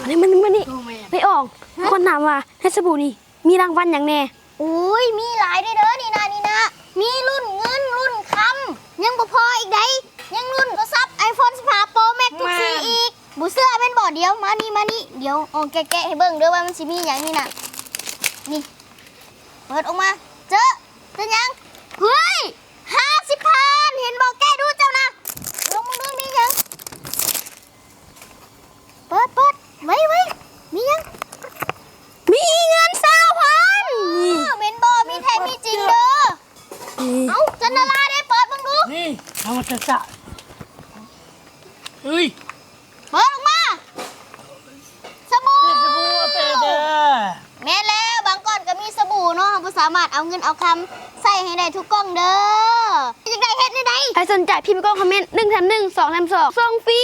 นี่ไม่ออกคนถามว่าเพชรบูรณ์นี่มีรางวัลอย่างแน่โอ้ยมีหลายเด้อนี่นะมีรุ่นเงินรุ่นคำยังบ่พออีกได้ยังรุ่นโทรศัพท์ iPhone 15 Pro Max ทุกสีอีกบุเสื้อเป็นบ่เดียวมานี่เดี๋ยวออกแกะให้เบิ่งเด้อว่ามันสิมีหยังนี่น่ะนี่เปิดออกมาเจอยังเฮ้ย50,000เห็นบ่แกะดูเจ้านะลงมาดูมีหยังเปิดไว้มีหยังมีเงิน20,000เมนบอมีแท้มีจริงเด้อเอ้าจันนาราได้เปิดมึงดูนี่เอามาจะเฮ้ยเปิดออกมาสบู่ สบู่เป็ดแม่แล้วบางก่อนก็มีสบู่เนาะบ่สามารถเอาเงินเอาคำใส่ให้ได้ทุกกล่องเด้อจะได้เฮ็ดได้ ใครสนใจพิมพ์ก็คอมเมนต์1 แถม 1 2 แถม 2ส่งฟรี